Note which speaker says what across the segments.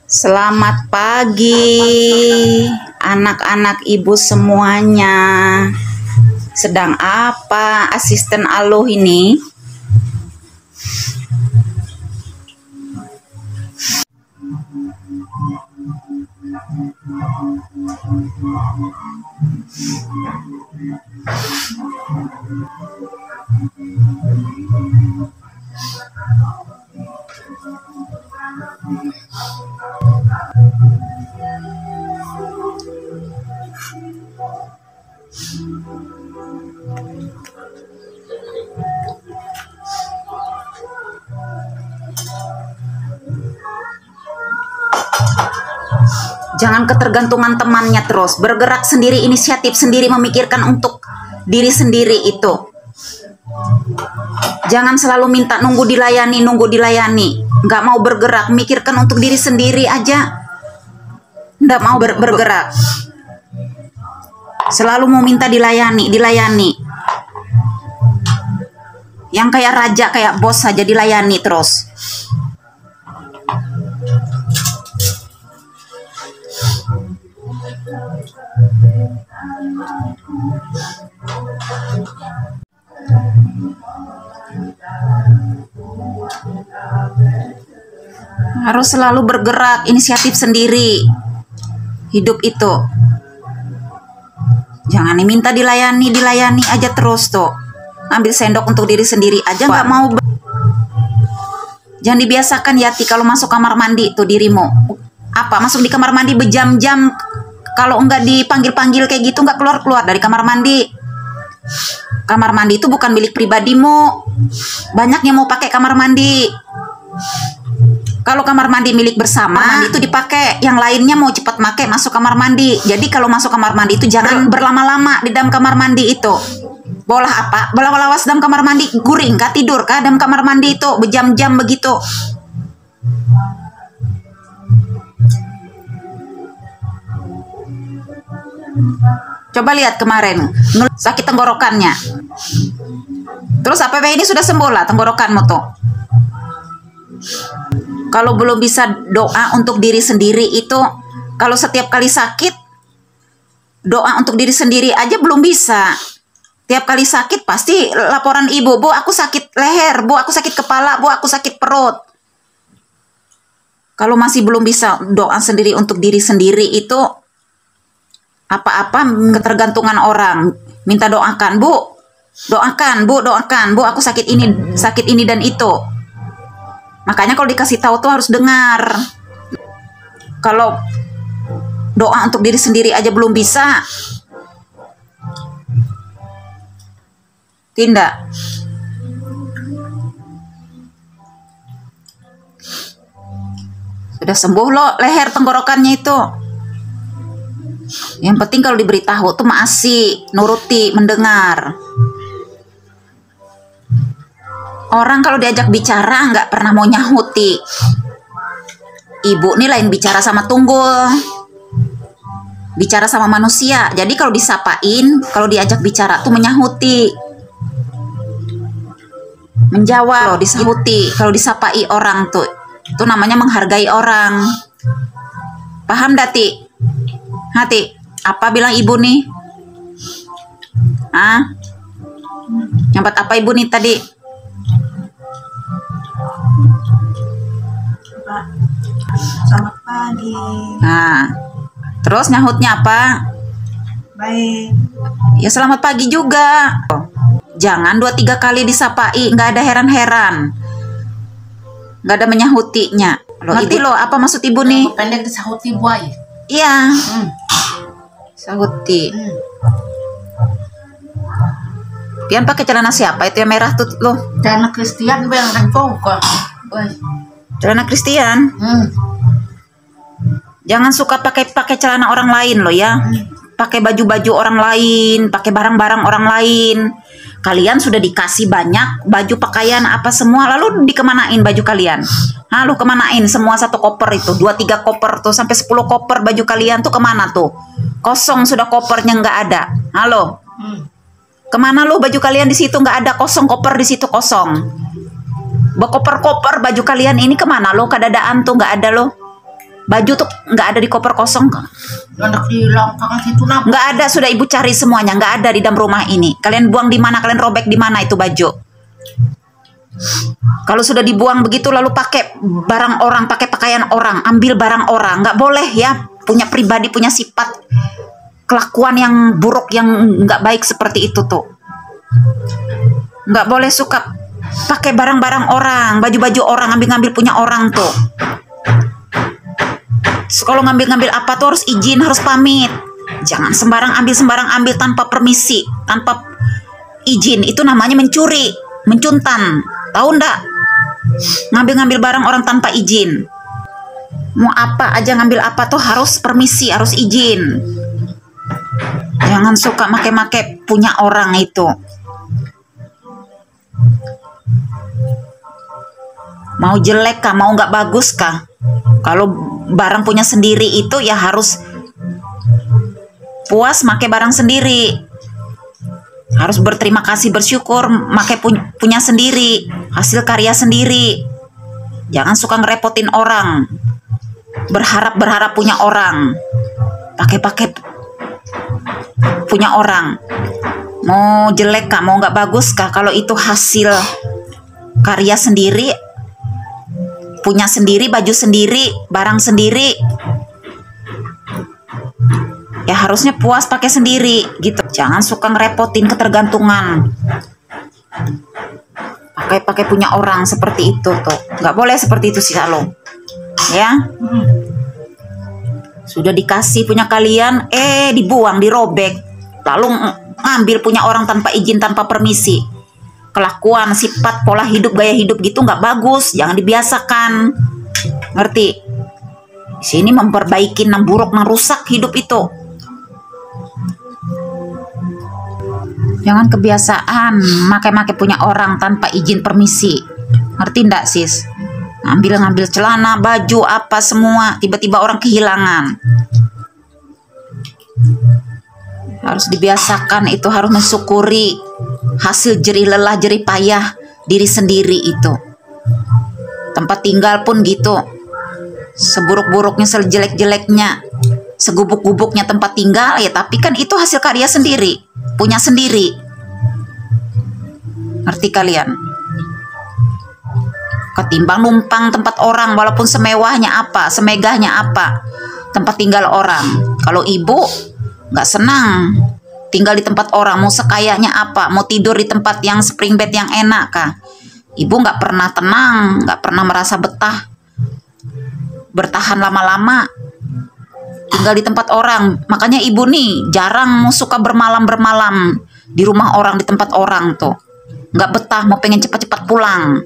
Speaker 1: Selamat pagi anak-anak ibu semuanya. Sedang apa asisten Aloh ini? Jangan ketergantungan temannya terus. Bergerak sendiri, inisiatif sendiri, memikirkan untuk diri sendiri itu. Jangan selalu minta nunggu dilayani. Nggak mau bergerak, mikirkan untuk diri sendiri aja. Nggak mau bergerak. Selalu mau minta dilayani. Yang kayak raja, kayak bos saja dilayani terus. Harus selalu bergerak, inisiatif sendiri. Hidup itu. Jangan diminta dilayani aja terus tuh. Ambil sendok untuk diri sendiri aja nggak mau. Jangan dibiasakan Yati kalau masuk kamar mandi tuh dirimu. Apa, masuk di kamar mandi berjam-jam. Kalau enggak dipanggil-panggil kayak gitu, enggak keluar-keluar dari kamar mandi. Kamar mandi itu bukan milik pribadimu. Banyak yang mau pakai kamar mandi. Kalau kamar mandi milik bersama, mandi itu dipakai. Yang lainnya mau cepat pakai masuk kamar mandi. Jadi kalau masuk kamar mandi itu jangan berlama-lama di dalam kamar mandi itu. Bolah apa? Bolah lawas dalam kamar mandi. Guring kah, tidur kah dalam kamar mandi itu berjam-jam begitu. Coba lihat kemarin sakit tenggorokannya. Terus apa ini sudah sembuh lah tenggorokanmu tuh. Kalau belum bisa doa untuk diri sendiri itu, kalau setiap kali sakit doa untuk diri sendiri aja belum bisa. Tiap kali sakit pasti laporan ibu, Bu aku sakit leher, Bu aku sakit kepala, Bu aku sakit perut. Kalau masih belum bisa doa sendiri untuk diri sendiri itu, apa-apa ketergantungan orang. Minta doakan, Bu doakan, Bu aku sakit ini dan itu. Makanya kalau dikasih tahu tuh harus dengar. Kalau doa untuk diri sendiri aja belum bisa, tindak. Sudah sembuh loh leher tenggorokannya itu. Yang penting kalau diberitahu tuh masih nuruti, mendengar. Orang kalau diajak bicara nggak pernah mau nyahuti. Ibu nih lain bicara sama tunggul, bicara sama manusia. Jadi kalau disapain, kalau diajak bicara tuh menyahuti, menjawab, disahuti. Kalau disapai orang tuh, itu namanya menghargai orang. Paham Dati? Hati, apa bilang ibu nih? Nyambat apa ibu nih tadi?
Speaker 2: Selamat pagi.
Speaker 1: Nah, terus nyahutnya apa?
Speaker 2: Baik.
Speaker 1: Ya selamat pagi juga. Jangan 2-3 kali disapai, nggak ada heran-heran. Nggak ada menyahutinya. Ngerti lo apa maksud ibu nih?
Speaker 2: Pendek disahuti buai.
Speaker 1: Iya. Sahuti. Pian pakai celana siapa itu yang merah tuh lo?
Speaker 2: Celana Christian bang rempong kok.
Speaker 1: Celana Christian. Jangan suka pakai celana orang lain lo ya. Pakai baju-baju orang lain, pakai barang-barang orang lain. Kalian sudah dikasih banyak baju pakaian apa semua, lalu dikemanain baju kalian? Lu kemanain semua satu koper itu, 2-3 koper tuh, sampai 10 koper baju kalian tuh kemana tuh? Kosong sudah kopernya, nggak ada. Halo, kemana lu baju kalian di situ? Nggak ada, kosong koper di situ kosong. Bekoper-koper baju kalian ini kemana lo? Kadadaan tuh nggak ada lo. Baju tuh nggak ada di koper kosong.
Speaker 2: Anak hilang kakak situ napa?
Speaker 1: Nggak ada, sudah ibu cari semuanya. Nggak ada di dalam rumah ini. Kalian buang di mana? Kalian robek di mana itu baju? Kalau sudah dibuang begitu lalu pakai barang orang, pakai pakaian orang, ambil barang orang. Nggak boleh ya. Punya pribadi, punya sifat kelakuan yang buruk, yang nggak baik seperti itu tuh. Nggak boleh suka pakai barang-barang orang, baju-baju orang, ngambil-ngambil punya orang tuh. Kalau ngambil-ngambil apa tuh harus izin, harus pamit. Jangan sembarang ambil tanpa permisi, tanpa izin. Itu namanya mencuri, mencuntan. Tahu ndak? Ngambil-ngambil barang orang tanpa izin. Mau apa aja ngambil apa tuh harus permisi, harus izin. Jangan suka make-make punya orang itu. Mau jelek kah, mau nggak bagus kah? Kalau barang punya sendiri itu ya harus puas make barang sendiri. Harus berterima kasih, bersyukur make punya sendiri, hasil karya sendiri. Jangan suka ngerepotin orang. Berharap punya orang. Pakai punya orang. Mau jelek kah, mau nggak bagus kah? Kalau itu hasil karya sendiri, punya sendiri, baju sendiri, barang sendiri, ya harusnya puas pakai sendiri gitu. Jangan suka ngerepotin, ketergantungan. Pakai punya orang seperti itu tuh. Nggak boleh seperti itu sih lo. Ya. Sudah dikasih punya kalian, dibuang, dirobek. Lalu ngambil punya orang tanpa izin, tanpa permisi. Kelakuan, sifat, pola hidup, gaya hidup gitu nggak bagus, jangan dibiasakan. Ngerti? Di sini memperbaiki yang buruk, yang rusak hidup itu. Jangan kebiasaan make-make punya orang tanpa izin permisi. Ngerti ndak sis? Ngambil celana, baju, apa semua, tiba-tiba orang kehilangan. Harus dibiasakan itu, harus mensyukuri hasil jerih lelah, jerih payah diri sendiri itu. Tempat tinggal pun gitu. Seburuk-buruknya, sejelek-jeleknya, segubuk-gubuknya tempat tinggal ya, tapi kan itu hasil karya sendiri, punya sendiri. Ngerti kalian? Ketimbang numpang tempat orang, walaupun semewahnya apa, semegahnya apa, tempat tinggal orang. Kalau ibu nggak senang tinggal di tempat orang, mau sekayanya apa, mau tidur di tempat yang spring bed yang enak kah? Ibu nggak pernah tenang, nggak pernah merasa betah, bertahan lama-lama tinggal di tempat orang. Makanya ibu nih jarang mau suka bermalam di rumah orang, di tempat orang tuh. Nggak betah, mau pengen cepat-cepat pulang.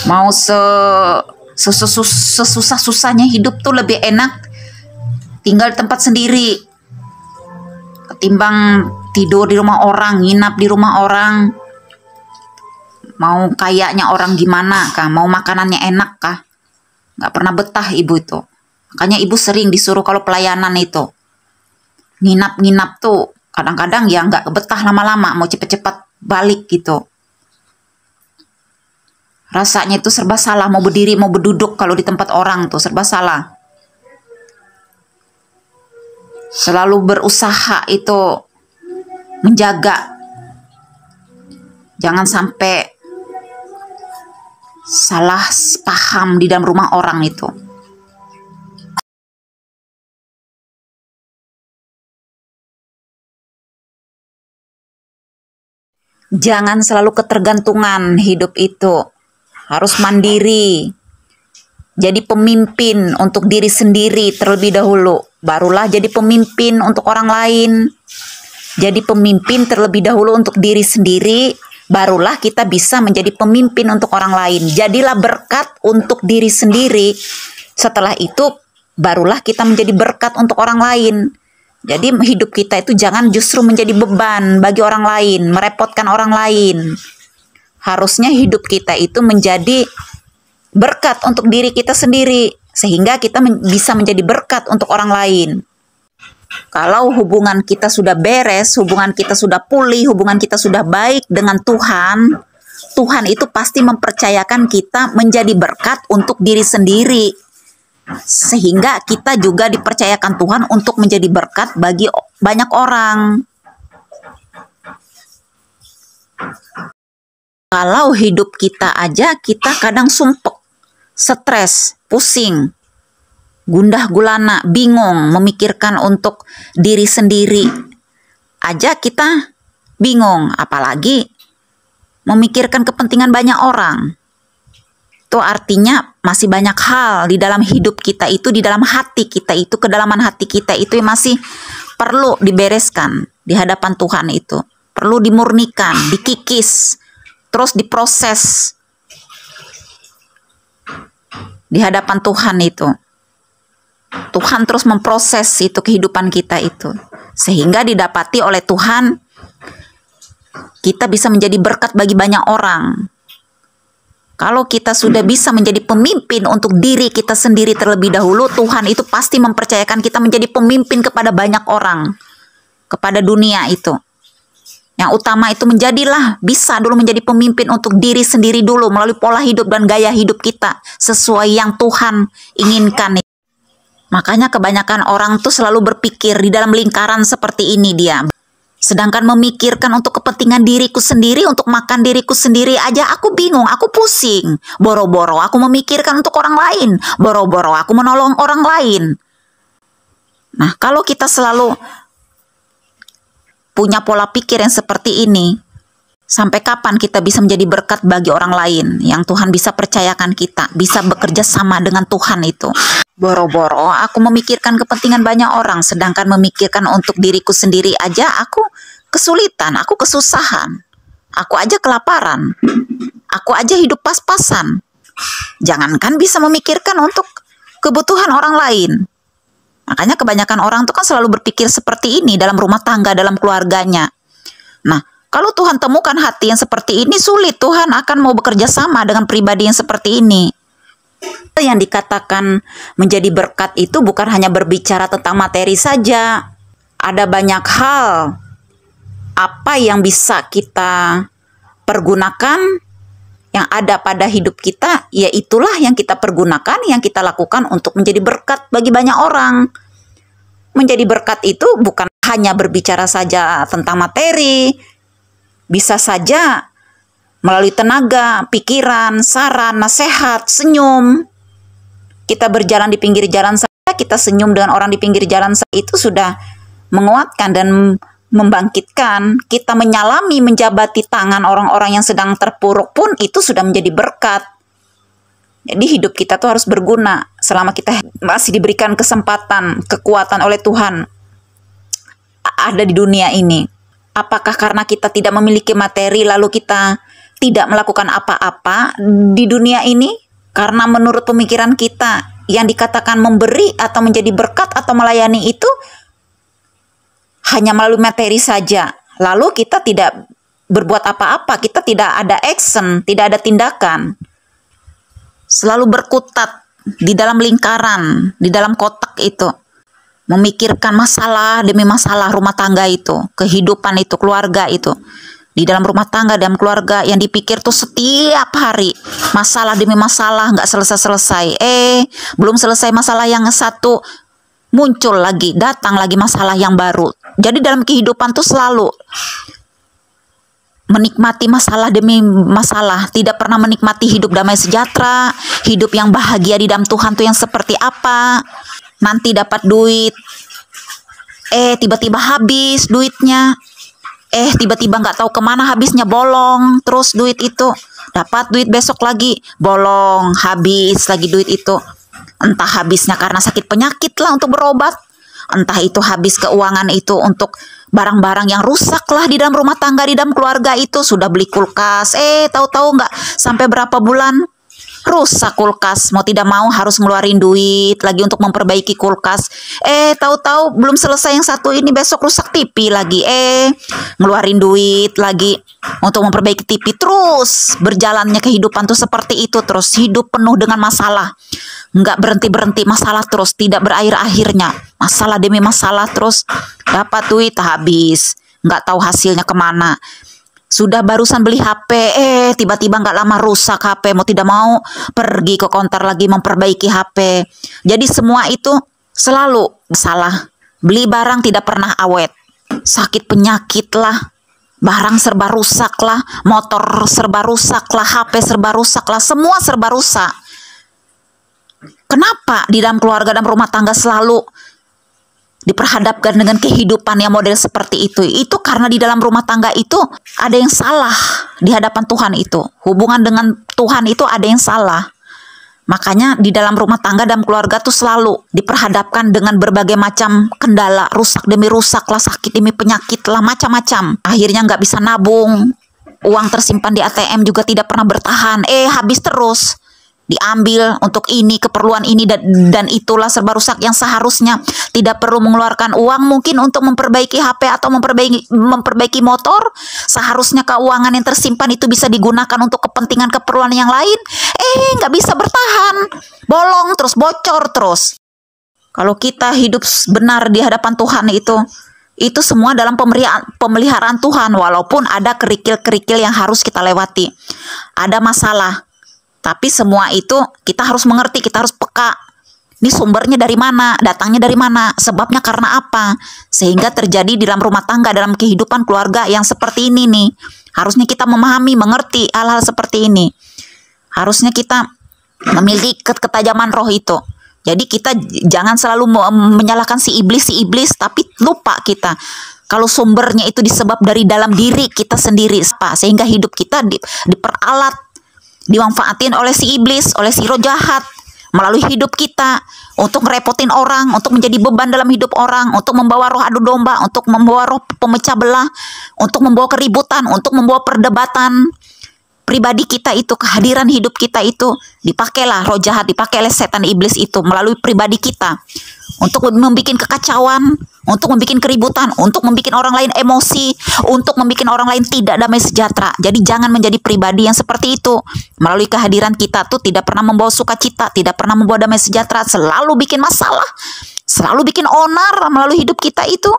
Speaker 1: Mau sesusah-susahnya hidup tuh lebih enak tinggal di tempat sendiri ketimbang tidur di rumah orang, nginap di rumah orang. Mau kayaknya orang gimana kah, mau makanannya enak kah, nggak pernah betah ibu itu. Makanya ibu sering disuruh kalau pelayanan itu nginap tuh kadang-kadang ya nggak betah lama-lama, mau cepet-cepet balik gitu. Rasanya itu serba salah, mau berdiri mau berduduk kalau di tempat orang tuh serba salah. Selalu berusaha itu menjaga, jangan sampai salah paham di dalam rumah orang itu. Jangan selalu ketergantungan hidup itu. Harus mandiri. Jadi pemimpin untuk diri sendiri terlebih dahulu. Barulah jadi pemimpin untuk orang lain. Jadi pemimpin terlebih dahulu untuk diri sendiri. Barulah kita bisa menjadi pemimpin untuk orang lain. Jadilah berkat untuk diri sendiri. Setelah itu barulah kita menjadi berkat untuk orang lain. Jadi hidup kita itu jangan justru menjadi beban bagi orang lain, merepotkan orang lain. Harusnya hidup kita itu menjadi berkat untuk diri kita sendiri, sehingga kita bisa menjadi berkat untuk orang lain. Kalau hubungan kita sudah beres, hubungan kita sudah pulih, hubungan kita sudah baik dengan Tuhan, Tuhan itu pasti mempercayakan kita menjadi berkat untuk diri sendiri. Sehingga kita juga dipercayakan Tuhan untuk menjadi berkat bagi banyak orang. Kalau hidup kita aja, kita kadang sumpek, stres, pusing, gundah gulana, bingung, memikirkan untuk diri sendiri aja kita bingung, apalagi memikirkan kepentingan banyak orang. Itu artinya masih banyak hal di dalam hidup kita itu, di dalam hati kita itu, kedalaman hati kita itu yang masih perlu dibereskan di hadapan Tuhan itu. Perlu dimurnikan, dikikis, terus diproses di hadapan Tuhan itu. Tuhan terus memproses itu kehidupan kita itu, sehingga didapati oleh Tuhan kita bisa menjadi berkat bagi banyak orang. Kalau kita sudah bisa menjadi pemimpin untuk diri kita sendiri terlebih dahulu, Tuhan itu pasti mempercayakan kita menjadi pemimpin kepada banyak orang, kepada dunia itu. Yang utama itu menjadilah, bisa dulu menjadi pemimpin untuk diri sendiri dulu, melalui pola hidup dan gaya hidup kita, sesuai yang Tuhan inginkan. Makanya kebanyakan orang tuh selalu berpikir di dalam lingkaran seperti ini dia. Sedangkan memikirkan untuk kepentingan diriku sendiri, untuk makan diriku sendiri aja aku bingung, aku pusing. Boro-boro aku memikirkan untuk orang lain, boro-boro aku menolong orang lain. Nah, kalau kita selalu punya pola pikir yang seperti ini, sampai kapan kita bisa menjadi berkat bagi orang lain yang Tuhan bisa percayakan kita, bisa bekerja sama dengan Tuhan itu. Boro-boro aku memikirkan kepentingan banyak orang, sedangkan memikirkan untuk diriku sendiri aja aku kesulitan, aku kesusahan, aku aja kelaparan, aku aja hidup pas-pasan. Jangankan bisa memikirkan untuk kebutuhan orang lain. Makanya kebanyakan orang tuh kan selalu berpikir seperti ini dalam rumah tangga, dalam keluarganya. Nah, kalau Tuhan temukan hati yang seperti ini, sulit Tuhan akan mau bekerja sama dengan pribadi yang seperti ini. Yang dikatakan menjadi berkat itu bukan hanya berbicara tentang materi saja. Ada banyak hal apa yang bisa kita pergunakan yang ada pada hidup kita, ya itulah yang kita pergunakan, yang kita lakukan untuk menjadi berkat bagi banyak orang. Menjadi berkat itu bukan hanya berbicara saja tentang materi, bisa saja melalui tenaga, pikiran, saran, nasihat, senyum. Kita berjalan di pinggir jalan saja, kita senyum dengan orang di pinggir jalan saja, itu sudah menguatkan dan membangkitkan. Kita menyalami, menjabati tangan orang-orang yang sedang terpuruk pun itu sudah menjadi berkat. Jadi hidup kita tuh harus berguna selama kita masih diberikan kesempatan, kekuatan oleh Tuhan ada di dunia ini. Apakah karena kita tidak memiliki materi lalu kita tidak melakukan apa-apa di dunia ini? Karena menurut pemikiran kita yang dikatakan memberi atau menjadi berkat atau melayani itu hanya melalui materi saja. Lalu kita tidak berbuat apa-apa, kita tidak ada action, tidak ada tindakan. Selalu berkutat di dalam lingkaran, di dalam kotak itu. Memikirkan masalah demi masalah rumah tangga itu, kehidupan itu, keluarga itu. Di dalam rumah tangga, dalam keluarga yang dipikir tuh setiap hari. Masalah demi masalah, nggak selesai-selesai. Belum selesai masalah yang satu, muncul lagi, datang lagi masalah yang baru. Jadi dalam kehidupan tuh selalu menikmati masalah demi masalah, tidak pernah menikmati hidup damai sejahtera, hidup yang bahagia di dalam Tuhan tuh yang seperti apa. Nanti dapat duit, tiba-tiba habis duitnya, tiba-tiba nggak tahu kemana habisnya, bolong terus duit itu. Dapat duit besok lagi, bolong, habis lagi duit itu. Entah habisnya karena sakit penyakit lah untuk berobat, entah itu habis keuangan itu untuk barang-barang yang rusak lah di dalam rumah tangga, di dalam keluarga itu. Sudah beli kulkas, tahu-tahu nggak sampai berapa bulan rusak kulkas, mau tidak mau harus ngeluarin duit lagi untuk memperbaiki kulkas. Tahu-tahu belum selesai yang satu ini, besok rusak TV lagi. Ngeluarin duit lagi untuk memperbaiki TV. Terus berjalannya kehidupan tuh seperti itu terus, hidup penuh dengan masalah. Nggak berhenti-berhenti, masalah terus, tidak berakhir-akhirnya. Masalah demi masalah terus, dapat duit habis, nggak tahu hasilnya kemana. Sudah barusan beli HP, tiba-tiba nggak lama rusak HP, mau tidak mau pergi ke konter lagi memperbaiki HP. Jadi semua itu selalu salah. Beli barang tidak pernah awet, sakit penyakit lah, barang serba rusak lah, motor serba rusak lah, HP serba rusak lah, semua serba rusak. Kenapa di dalam keluarga dan rumah tangga selalu diperhadapkan dengan kehidupan yang model seperti itu? Itu karena di dalam rumah tangga itu ada yang salah di hadapan Tuhan itu. Hubungan dengan Tuhan itu ada yang salah. Makanya di dalam rumah tangga dan keluarga tuh selalu diperhadapkan dengan berbagai macam kendala, rusak demi rusak lah, sakit demi penyakit lah, macam-macam. Akhirnya nggak bisa nabung, uang tersimpan di ATM juga tidak pernah bertahan, habis terus. Diambil untuk ini, keperluan ini dan itulah serba rusak, yang seharusnya tidak perlu mengeluarkan uang mungkin untuk memperbaiki HP atau memperbaiki motor. Seharusnya keuangan yang tersimpan itu bisa digunakan untuk kepentingan keperluan yang lain. Nggak bisa bertahan, bolong terus, bocor terus. Kalau kita hidup benar di hadapan Tuhan itu semua dalam pemeliharaan Tuhan, walaupun ada kerikil-kerikil yang harus kita lewati, ada masalah. Tapi semua itu kita harus mengerti, kita harus peka. Ini sumbernya dari mana, datangnya dari mana, sebabnya karena apa. Sehingga terjadi di dalam rumah tangga, dalam kehidupan keluarga yang seperti ini nih. Harusnya kita memahami, mengerti hal-hal seperti ini. Harusnya kita memiliki ketajaman roh itu. Jadi kita jangan selalu menyalahkan si iblis, tapi lupa kita. Kalau sumbernya itu disebab dari dalam diri kita sendiri, sehingga hidup kita diperalat, dimanfaatin oleh si iblis, oleh si roh jahat melalui hidup kita untuk ngerepotin orang, untuk menjadi beban dalam hidup orang, untuk membawa roh adu domba, untuk membawa roh pemecah belah, untuk membawa keributan, untuk membawa perdebatan. Pribadi kita itu, kehadiran hidup kita itu dipakailah roh jahat, dipakai oleh setan iblis itu melalui pribadi kita untuk membuat kekacauan, untuk membuat keributan, untuk membuat orang lain emosi, untuk membuat orang lain tidak damai sejahtera. Jadi jangan menjadi pribadi yang seperti itu. Melalui kehadiran kita tuh tidak pernah membawa sukacita, tidak pernah membawa damai sejahtera, selalu bikin masalah, selalu bikin onar melalui hidup kita itu.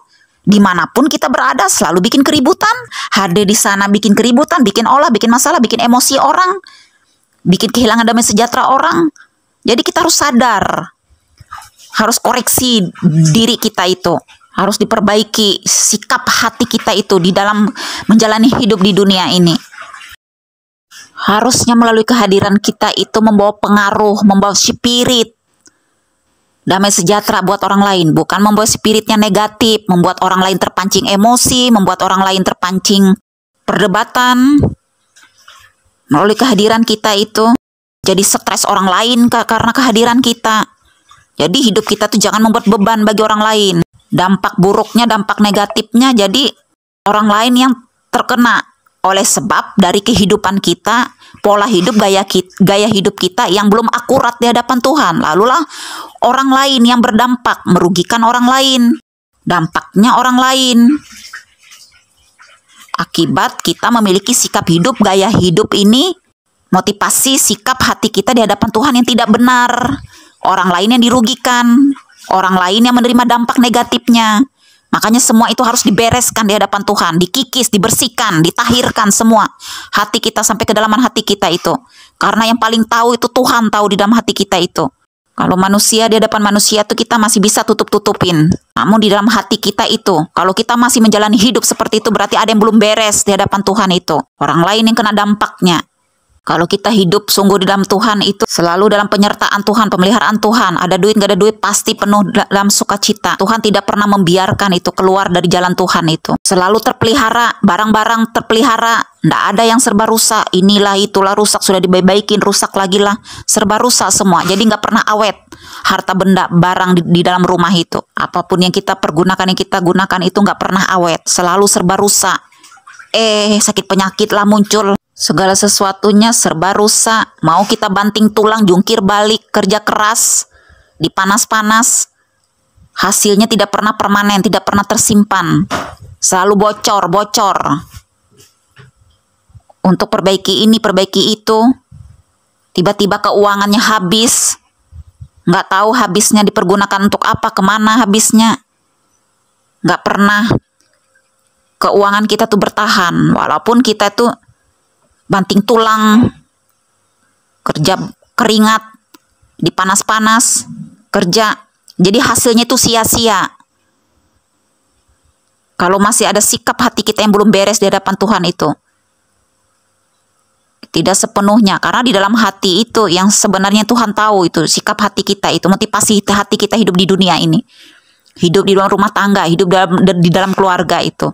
Speaker 1: Dimanapun kita berada selalu bikin keributan, hadir di sana bikin keributan, bikin olah, bikin masalah, bikin emosi orang, bikin kehilangan damai sejahtera orang. Jadi kita harus sadar, harus koreksi diri kita itu, harus diperbaiki sikap hati kita itu di dalam menjalani hidup di dunia ini. Harusnya melalui kehadiran kita itu membawa pengaruh, membawa spirit damai sejahtera buat orang lain, bukan membawa spiritnya negatif, membuat orang lain terpancing emosi, membuat orang lain terpancing perdebatan. Melalui kehadiran kita itu jadi stres orang lain karena kehadiran kita. Jadi hidup kita tuh jangan membuat beban bagi orang lain. Dampak buruknya, dampak negatifnya jadi orang lain yang terkena oleh sebab dari kehidupan kita, pola hidup, gaya hidup kita yang belum akurat di hadapan Tuhan. Lalulah orang lain yang berdampak, merugikan orang lain. Dampaknya orang lain. Akibat kita memiliki sikap hidup, gaya hidup ini, motivasi sikap hati kita di hadapan Tuhan yang tidak benar. Orang lain yang dirugikan, orang lain yang menerima dampak negatifnya. Makanya semua itu harus dibereskan di hadapan Tuhan, dikikis, dibersihkan, ditahirkan semua. Hati kita sampai kedalaman hati kita itu. Karena yang paling tahu itu Tuhan tahu di dalam hati kita itu. Kalau manusia, di hadapan manusia itu kita masih bisa tutup-tutupin. Namun di dalam hati kita itu, kalau kita masih menjalani hidup seperti itu, berarti ada yang belum beres di hadapan Tuhan itu. Orang lain yang kena dampaknya. Kalau kita hidup sungguh di dalam Tuhan itu, selalu dalam penyertaan Tuhan, pemeliharaan Tuhan. Ada duit, gak ada duit, pasti penuh dalam sukacita. Tuhan tidak pernah membiarkan itu keluar dari jalan Tuhan itu. Selalu terpelihara, barang-barang terpelihara. Nggak ada yang serba rusak. Inilah, itulah rusak, sudah dibaikin, rusak lagi lah. Serba rusak semua. Jadi nggak pernah awet. Harta benda, barang di dalam rumah itu. Apapun yang kita pergunakan, yang kita gunakan itu nggak pernah awet. Selalu serba rusak. Sakit penyakit lah muncul. Segala sesuatunya serba rusak. Mau kita banting tulang, jungkir balik, kerja keras, dipanas-panas, hasilnya tidak pernah permanen, tidak pernah tersimpan. Selalu bocor. Untuk perbaiki ini, perbaiki itu. Tiba-tiba keuangannya habis. Nggak tahu habisnya dipergunakan untuk apa, kemana habisnya. Nggak pernah keuangan kita tuh bertahan. Walaupun kita tuh banting tulang, kerja keringat, dipanas-panas, kerja. Jadi hasilnya itu sia-sia. Kalau masih ada sikap hati kita yang belum beres di hadapan Tuhan itu. Tidak sepenuhnya. Karena di dalam hati itu yang sebenarnya Tuhan tahu itu. Sikap hati kita itu. Motivasi hati kita hidup di dunia ini. Hidup di dalam rumah tangga. Hidup di dalam keluarga itu.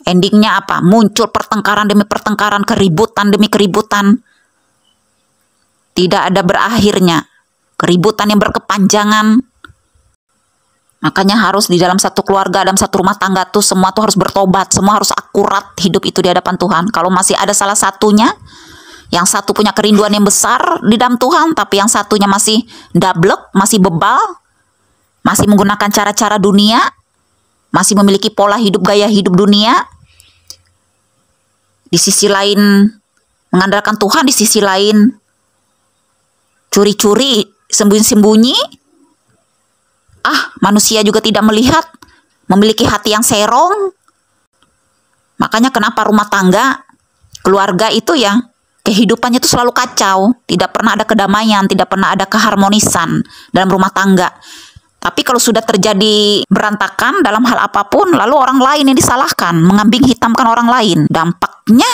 Speaker 1: Endingnya apa? Muncul pertengkaran demi pertengkaran, keributan demi keributan. Tidak ada berakhirnya. Keributan yang berkepanjangan. Makanya harus di dalam satu keluarga, dalam satu rumah tangga tuh semua tuh harus bertobat. Semua harus akurat hidup itu di hadapan Tuhan. Kalau masih ada salah satunya, yang satu punya kerinduan yang besar di dalam Tuhan, tapi yang satunya masih dablek, masih bebal, masih menggunakan cara-cara dunia, masih memiliki pola hidup, gaya hidup dunia. Di sisi lain mengandalkan Tuhan, di sisi lain curi-curi, sembunyi-sembunyi. Manusia juga tidak melihat, memiliki hati yang serong. Makanya kenapa rumah tangga, keluarga itu ya, kehidupannya itu selalu kacau. Tidak pernah ada kedamaian, tidak pernah ada keharmonisan dalam rumah tangga. Tapi kalau sudah terjadi berantakan dalam hal apapun, lalu orang lain yang disalahkan, mengambing hitamkan orang lain. Dampaknya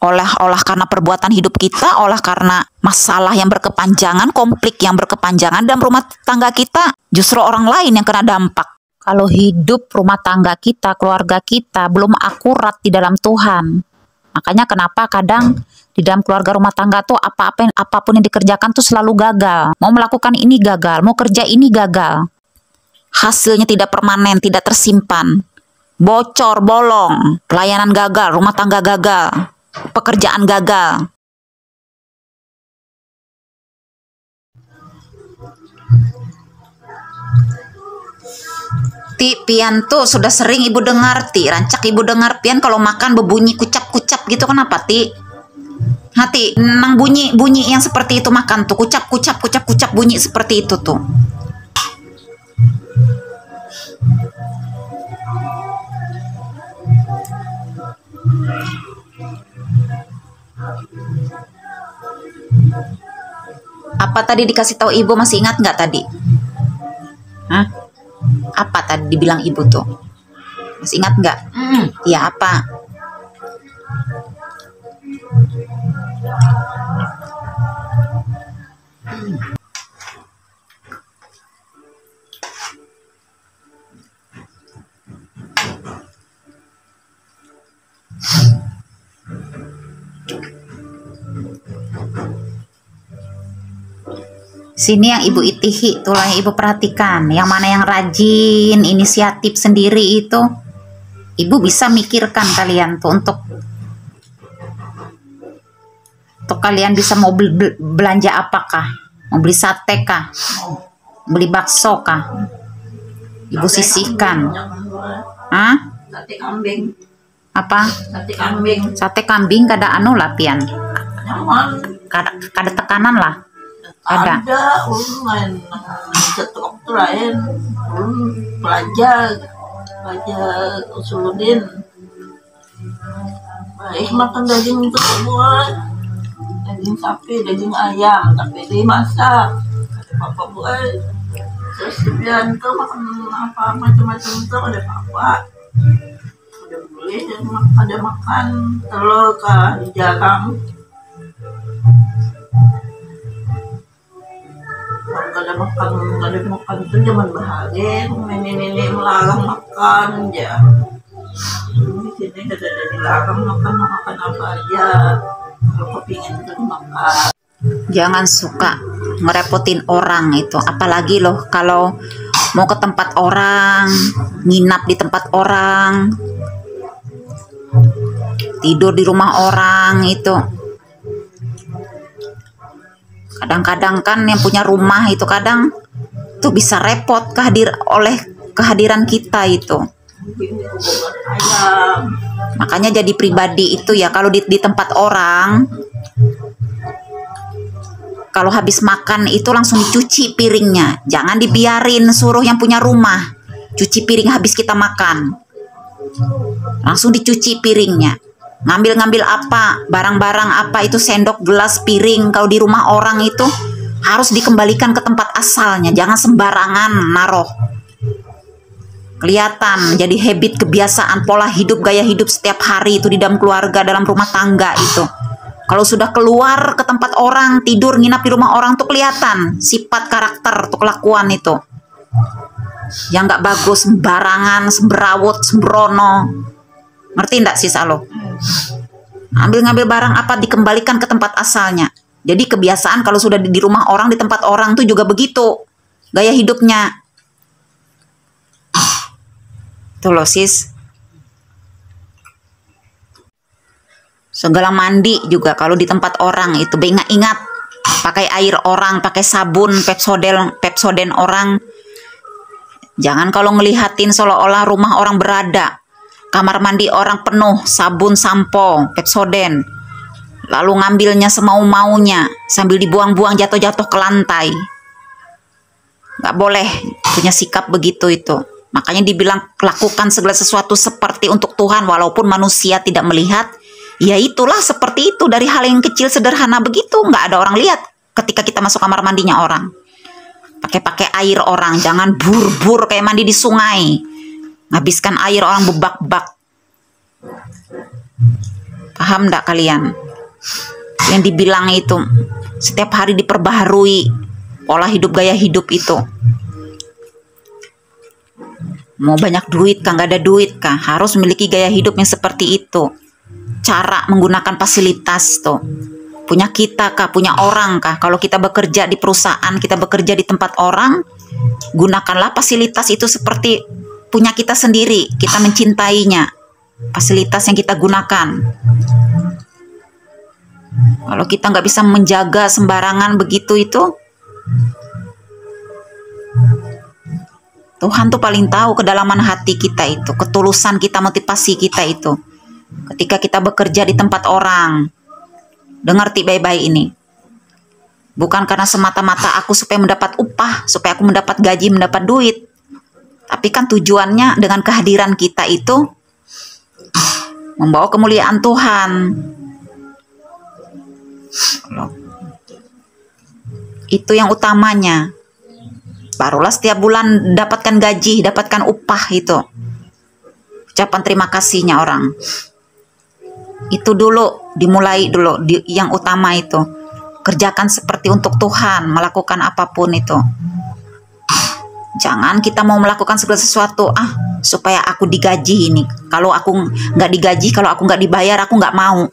Speaker 1: olah karena perbuatan hidup kita, olah karena masalah yang berkepanjangan, konflik yang berkepanjangan dalam rumah tangga kita, justru orang lain yang kena dampak. Kalau hidup rumah tangga kita, keluarga kita belum akurat di dalam Tuhan. Makanya kenapa kadang di dalam keluarga rumah tangga tuh apapun yang dikerjakan tuh selalu gagal. Mau melakukan ini gagal, mau kerja ini gagal. Hasilnya tidak permanen, tidak tersimpan. Bocor, bolong, pelayanan gagal, rumah tangga gagal, pekerjaan gagal. Pian tuh sudah sering ibu dengar, rancak ibu dengar Pian kalau makan berbunyi kucap-kucap gitu, kenapa hati nang bunyi yang seperti itu makan tuh kucap bunyi seperti itu tuh. Apa tadi dikasih tahu ibu, masih ingat nggak tadi? Apa tadi dibilang ibu tuh? Masih ingat nggak? Ya apa? Sini yang ibu itihi, tuh yang ibu perhatikan, yang mana yang rajin, inisiatif sendiri itu, ibu bisa mikirkan kalian tuh untuk kalian bisa mau belanja apakah, mau beli sate kah, beli bakso kah, ibu sisihkan.
Speaker 2: Sate kambing.
Speaker 1: Apa?
Speaker 2: Sate kambing.
Speaker 1: Sate kambing kada anu lah Pian. Kada tekanan lah. Ada
Speaker 2: lain cetok tuh lain belajar usuludin baik makan daging itu semua, daging sapi, daging ayam, tapi dimasak apa buat terus kemudian tuh makan apa macam-macam tuh ada apa udah beli ada makan telur kah jarang. Ada makan itu zaman bahagia, nenek melarang makan ya. Di sini ada dilarang makan apa aja. Kalau kepingin itu makan.
Speaker 1: Jangan suka ngerepotin orang itu, apalagi loh kalau mau ke tempat orang, nginap di tempat orang. tidur di rumah orang itu. Kadang-kadang kan yang punya rumah itu kadang tuh bisa repot oleh kehadiran kita itu.
Speaker 2: Ayam.
Speaker 1: Makanya jadi pribadi itu ya, kalau di tempat orang, kalau habis makan itu langsung dicuci piringnya. Jangan dibiarin, suruh yang punya rumah cuci piring habis kita makan. Langsung dicuci piringnya. Ngambil apa, barang-barang apa itu, sendok, gelas, piring, kalau di rumah orang itu harus dikembalikan ke tempat asalnya. Jangan sembarangan naruh. Kelihatan jadi habit, kebiasaan, pola hidup, gaya hidup setiap hari itu di dalam keluarga, dalam rumah tangga itu. Kalau sudah keluar ke tempat orang, tidur, nginap di rumah orang tuh kelihatan sifat, karakter, tuh kelakuan itu. Yang nggak bagus, sembarangan, semberawut, sembrono. Ngerti nggak sis Alo? Ngambil barang apa dikembalikan ke tempat asalnya. Jadi kebiasaan kalau sudah di rumah orang, di tempat orang tuh juga begitu gaya hidupnya. Tuh loh sis. Segala mandi juga kalau di tempat orang itu, ingat pakai air orang, pakai sabun, Pepsodent orang. Jangan kalau ngelihatin seolah-olah rumah orang berada, kamar mandi orang penuh sabun, sampo, Pepsodent, lalu ngambilnya semau-maunya sambil dibuang-buang jatuh-jatuh ke lantai. Nggak boleh punya sikap begitu itu. Makanya dibilang lakukan segala sesuatu seperti untuk Tuhan walaupun manusia tidak melihat. Ya itulah seperti itu, dari hal yang kecil sederhana begitu, nggak ada orang lihat ketika kita masuk kamar mandinya orang. Pakai air orang, jangan bur-bur kayak mandi di sungai. Ngabiskan air orang bebak-bak. Paham nggak kalian? Yang dibilang itu setiap hari diperbaharui pola hidup, gaya hidup itu. Mau banyak duit kah, nggak ada duit kah, harus memiliki gaya hidup yang seperti itu. Cara menggunakan fasilitas tuh punya kita kah, punya orang kah. Kalau kita bekerja di perusahaan, kita bekerja di tempat orang, gunakanlah fasilitas itu seperti punya kita sendiri. Kita mencintainya, fasilitas yang kita gunakan. Kalau kita nggak bisa menjaga sembarangan begitu itu, Tuhan tuh paling tahu kedalaman hati kita itu, ketulusan kita, motivasi kita itu. Ketika kita bekerja di tempat orang, dengar baik-baik ini. Bukan karena semata-mata aku supaya mendapat upah, supaya aku mendapat gaji, mendapat duit. Tapi kan tujuannya dengan kehadiran kita itu membawa kemuliaan Tuhan. Itu yang utamanya. Barulah setiap bulan dapatkan gaji, dapatkan upah itu. Ucapan terima kasihnya orang. Itu dulu, dimulai dulu, yang utama itu. Kerjakan seperti untuk Tuhan, melakukan apapun itu. Jangan kita mau melakukan segala sesuatu, supaya aku digaji ini. Kalau aku nggak digaji, kalau aku nggak dibayar, aku nggak mau.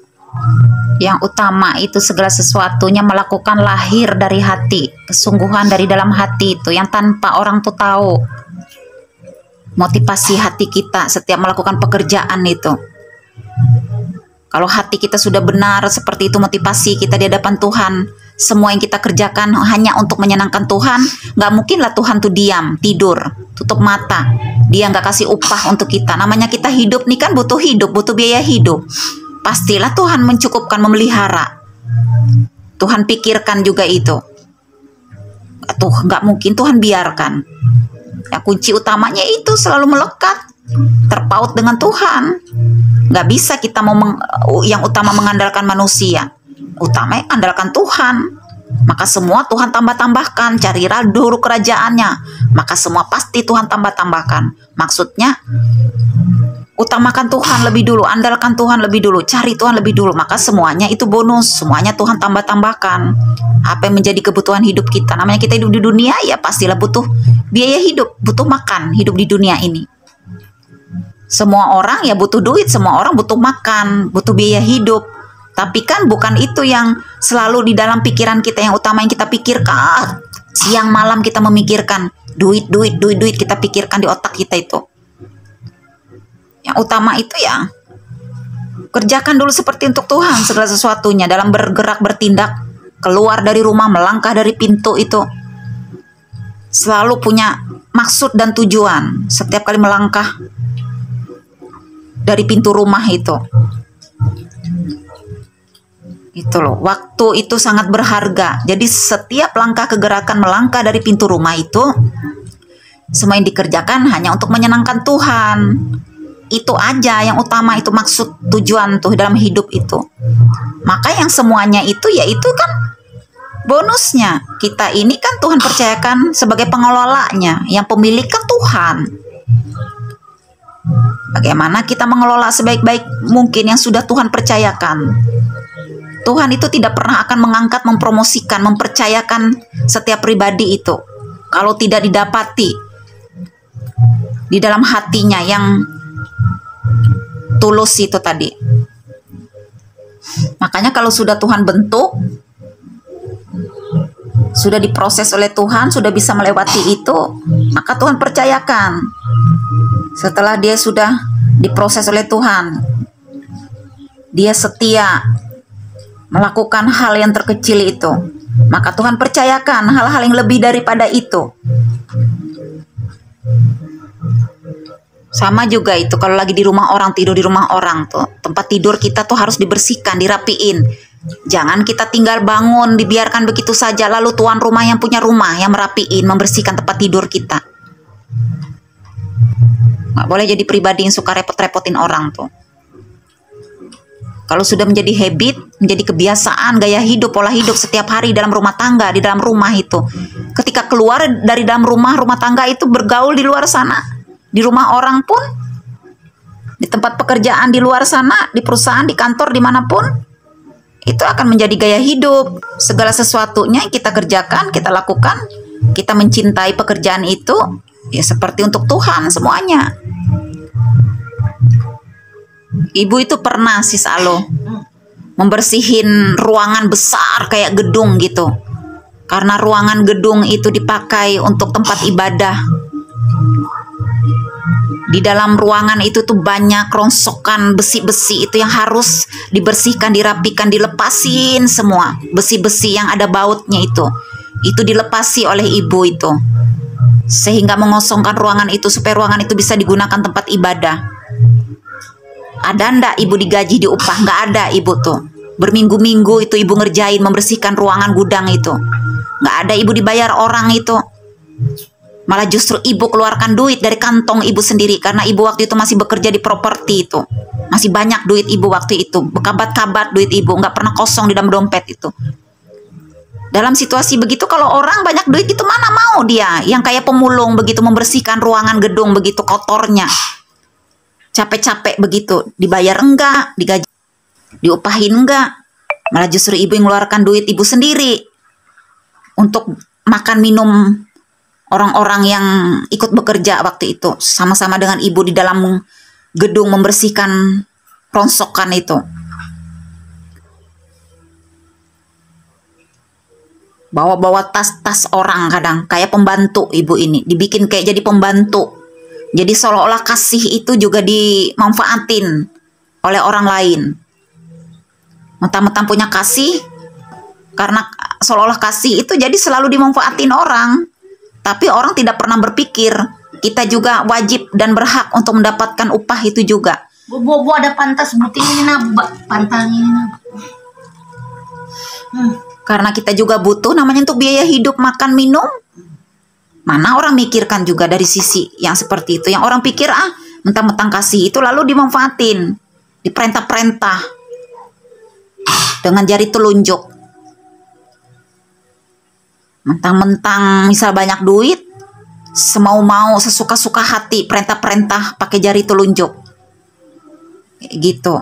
Speaker 1: Yang utama itu segala sesuatunya melakukan lahir dari hati, kesungguhan dari dalam hati itu, yang tanpa orang tuh tahu. Motivasi hati kita setiap melakukan pekerjaan itu. Kalau hati kita sudah benar seperti itu, motivasi kita di hadapan Tuhan, semua yang kita kerjakan hanya untuk menyenangkan Tuhan, nggak mungkinlah Tuhan tuh diam, tidur, tutup mata. Dia nggak kasih upah untuk kita. Namanya kita hidup nih kan butuh hidup, butuh biaya hidup. Pastilah Tuhan mencukupkan, memelihara. Tuhan pikirkan juga itu. Tuh nggak mungkin Tuhan biarkan. Ya, kunci utamanya itu selalu melekat, terpaut dengan Tuhan. Nggak bisa kita yang utama mengandalkan manusia, utama andalkan Tuhan. Maka semua Tuhan tambah-tambahkan. Carilah dulu kerajaannya, maka semua pasti Tuhan tambah-tambahkan. Maksudnya utamakan Tuhan lebih dulu, andalkan Tuhan lebih dulu, cari Tuhan lebih dulu, maka semuanya itu bonus, semuanya Tuhan tambah-tambahkan. Apa yang menjadi kebutuhan hidup kita, namanya kita hidup di dunia, ya pastilah butuh biaya hidup, butuh makan, hidup di dunia ini. Semua orang ya butuh duit, semua orang butuh makan, butuh biaya hidup. Tapi kan bukan itu yang selalu di dalam pikiran kita, yang utama yang kita pikirkan. Siang malam kita memikirkan duit, kita pikirkan di otak kita itu. Yang utama itu ya Kerjakan dulu seperti untuk Tuhan segala sesuatunya, dalam bergerak, bertindak, keluar dari rumah, melangkah dari pintu itu. Selalu punya maksud dan tujuan setiap kali melangkah dari pintu rumah itu. Itu loh, waktu itu sangat berharga. Jadi setiap langkah kegerakan melangkah dari pintu rumah itu, semua yang dikerjakan hanya untuk menyenangkan Tuhan. Itu aja yang utama, itu maksud tujuan tuh dalam hidup itu. Maka yang semuanya itu ya itu kan bonusnya. Kita ini kan Tuhan percayakan sebagai pengelolanya, yang pemilik kan Tuhan. Bagaimana kita mengelola sebaik-baik mungkin yang sudah Tuhan percayakan. Tuhan itu tidak pernah akan mengangkat, mempromosikan, mempercayakan setiap pribadi itu kalau tidak didapati di dalam hatinya yang tulus itu tadi. Makanya kalau sudah Tuhan bentuk, sudah diproses oleh Tuhan, sudah bisa melewati itu, maka Tuhan percayakan. Setelah dia sudah diproses oleh Tuhan, dia setia melakukan hal yang terkecil itu, maka Tuhan percayakan hal-hal yang lebih daripada itu. Sama juga itu kalau lagi di rumah orang, tidur di rumah orang tuh, tempat tidur kita tuh harus dibersihkan, dirapiin. Jangan kita tinggal bangun, dibiarkan begitu saja, lalu tuan rumah yang punya rumah yang merapiin, membersihkan tempat tidur kita. Nggak boleh jadi pribadi yang suka repot-repotin orang tuh. Kalau sudah menjadi habit, menjadi kebiasaan, gaya hidup, pola hidup setiap hari dalam rumah tangga, di dalam rumah itu. Ketika keluar dari dalam rumah tangga itu bergaul di luar sana. Di rumah orang pun, di tempat pekerjaan di luar sana, di perusahaan, di kantor, dimanapun, itu akan menjadi gaya hidup. Segala sesuatunya yang kita kerjakan, kita lakukan, kita mencintai pekerjaan itu, ya seperti untuk Tuhan semuanya. Ibu itu pernah Sis Alo membersihin ruangan besar kayak gedung gitu. Karena ruangan gedung itu dipakai untuk tempat ibadah. Di dalam ruangan itu tuh banyak rongsokan besi-besi itu yang harus dibersihkan, dirapikan, dilepasin semua. Besi-besi yang ada bautnya itu dilepasi oleh ibu itu. Sehingga mengosongkan ruangan itu supaya ruangan itu bisa digunakan tempat ibadah. Ada ndak ibu digaji, diupah? Nggak ada ibu tuh. Berminggu-minggu itu ibu ngerjain, membersihkan ruangan gudang itu. Nggak ada ibu dibayar orang itu. Malah justru ibu keluarkan duit dari kantong ibu sendiri. Karena ibu waktu itu masih bekerja di properti itu. Masih banyak duit ibu waktu itu. Berkabat-kabat duit ibu. Nggak pernah kosong di dalam dompet itu. Dalam situasi begitu kalau orang banyak duit itu mana mau dia. Yang kayak pemulung begitu membersihkan ruangan gedung begitu kotornya. Capek-capek begitu. Dibayar enggak. Digaji. Diupahin enggak. Malah justru ibu yang mengeluarkan duit ibu sendiri. Untuk makan minum orang-orang yang ikut bekerja waktu itu. Sama-sama dengan ibu di dalam gedung membersihkan rongsokan itu. Bawa-bawa tas-tas orang kadang. Kayak pembantu ibu ini. Dibikin kayak jadi pembantu. Jadi seolah-olah kasih itu juga dimanfaatin oleh orang lain. Mentang-mentang punya kasih. Karena seolah-olah kasih itu jadi selalu dimanfaatin orang. Tapi orang tidak pernah berpikir kita juga wajib dan berhak untuk mendapatkan upah itu juga.
Speaker 3: Bu ada pantas buting ini nabak, pantang ini nabak.
Speaker 1: Karena kita juga butuh namanya untuk biaya hidup, makan, minum. Mana orang mikirkan juga dari sisi yang seperti itu. Yang orang pikir mentang-mentang kasih itu lalu dimanfaatin, diperintah-perintah dengan jari telunjuk. Mentang-mentang misal banyak duit, semau-mau, sesuka-suka hati, perintah-perintah pakai jari telunjuk. Gitu.